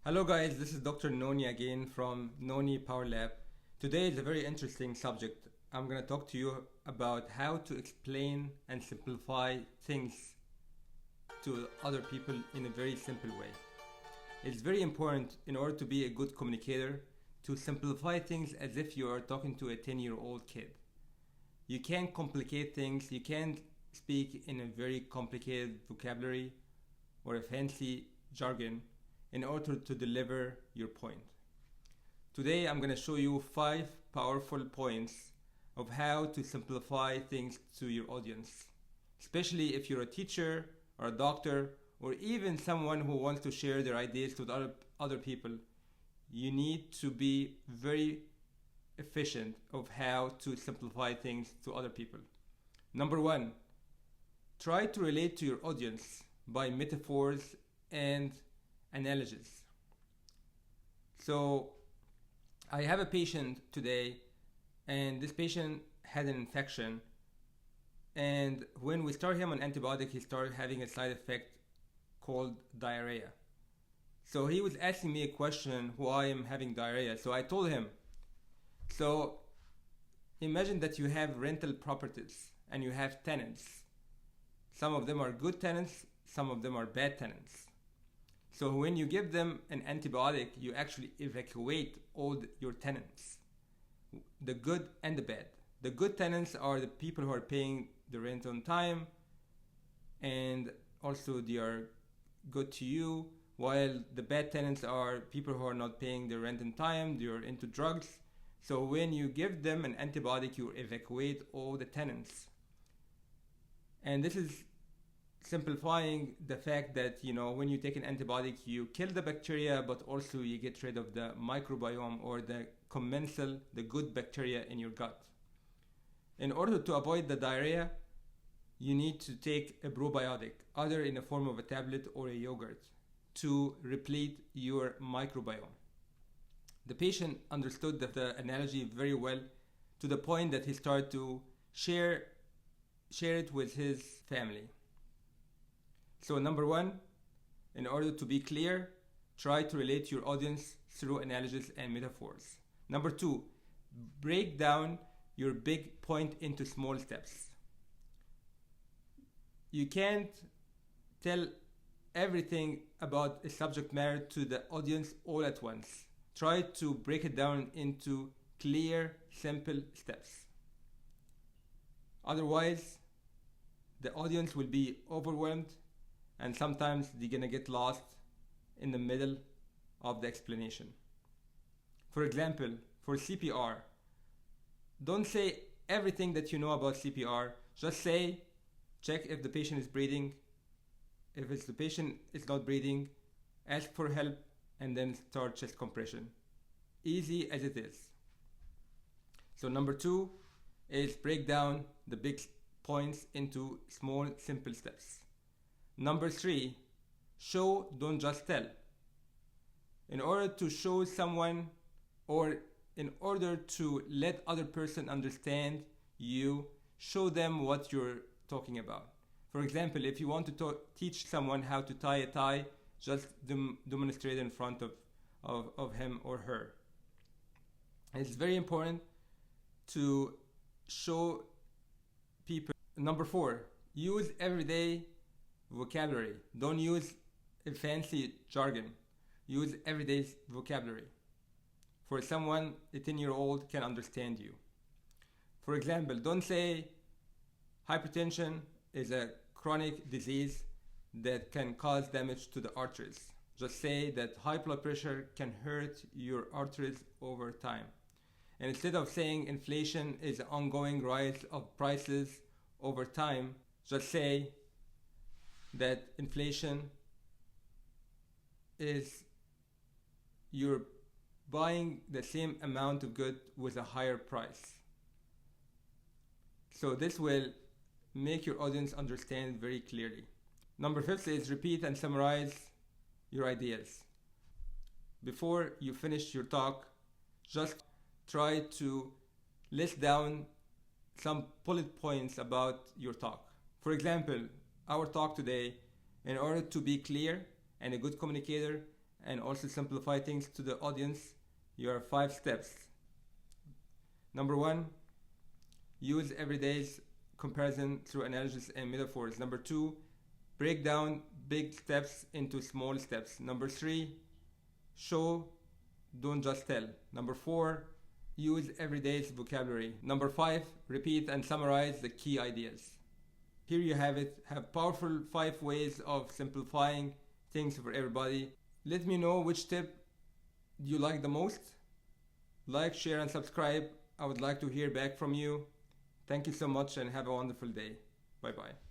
Hello guys, this is Dr. Noni again from Noni Power Lab. Today is a very interesting subject. I'm going to talk to you about how to explain and simplify things to other people in a very simple way. It's very important in order to be a good communicator to simplify things as if you are talking to a 10-year-old kid. You can't complicate things, you can't speak in a very complicated vocabulary or a fancy jargon in order to deliver your point. Today I'm going to show you 5 powerful points of how to simplify things to your audience, especially if you're a teacher or a doctor or even someone who wants to share their ideas with other people. You need to be very efficient of how to simplify things to other people. Number 1, try to relate to your audience by metaphors and analogies. So I have a patient today, and this patient had an infection, and when we started him on antibiotic, he started having a side effect called diarrhea. So he was asking me a question, why I'm having diarrhea. So I told him, so imagine that you have rental properties and you have tenants. Some of them are good tenants, some of them are bad tenants. So when you give them an antibiotic, you actually evacuate all your tenants, the good and the bad. The good tenants are the people who are paying the rent on time, and also they are good to you, while the bad tenants are people who are not paying the rent on time, they are into drugs. So when you give them an antibiotic, you evacuate all the tenants. And this is simplifying the fact that, when you take an antibiotic, you kill the bacteria, but also you get rid of the microbiome or the commensal, the good bacteria in your gut. In order to avoid the diarrhea, you need to take a probiotic, either in the form of a tablet or a yogurt, to replete your microbiome. The patient understood the analogy very well, to the point that he started to share it with his family. So number 1, in order to be clear, try to relate to your audience through analogies and metaphors. Number 2, break down your big point into small steps. You can't tell everything about a subject matter to the audience all at once. Try to break it down into clear, simple steps. Otherwise, the audience will be overwhelmed, and sometimes they're gonna get lost in the middle of the explanation. For example, for CPR, don't say everything that you know about CPR. Just say, check if the patient is breathing. If the patient is not breathing, ask for help and then start chest compression. Easy as it is. So number 2 is break down the big points into small, simple steps. Number 3, show, don't just tell. In order to show someone, or in order to let other person understand you, show them what you're talking about. For example, if you want to teach someone how to tie a tie, just demonstrate in front of him or her. It's very important to show people. Number 4, use everyday vocabulary. Don't use a fancy jargon. Use everyday vocabulary. For someone, a 10-year-old can understand you. For example, don't say hypertension is a chronic disease that can cause damage to the arteries. Just say that high blood pressure can hurt your arteries over time. And instead of saying inflation is an ongoing rise of prices over time, just say that inflation is you're buying the same amount of good with a higher price. So this will make your audience understand very clearly. Number 5 is repeat and summarize your ideas. Before you finish your talk, just try to list down some bullet points about your talk. For example, our talk today, in order to be clear and a good communicator and also simplify things to the audience, your 5 steps. Number 1, use everyday's comparison through analogies and metaphors. Number 2, break down big steps into small steps. Number 3, show, don't just tell. Number 4, use everyday's vocabulary. Number 5, repeat and summarize the key ideas. Here you have it. Have powerful 5 ways of simplifying things for everybody. Let me know which tip you like the most. Like, share, and subscribe. I would like to hear back from you. Thank you so much and have a wonderful day. Bye bye.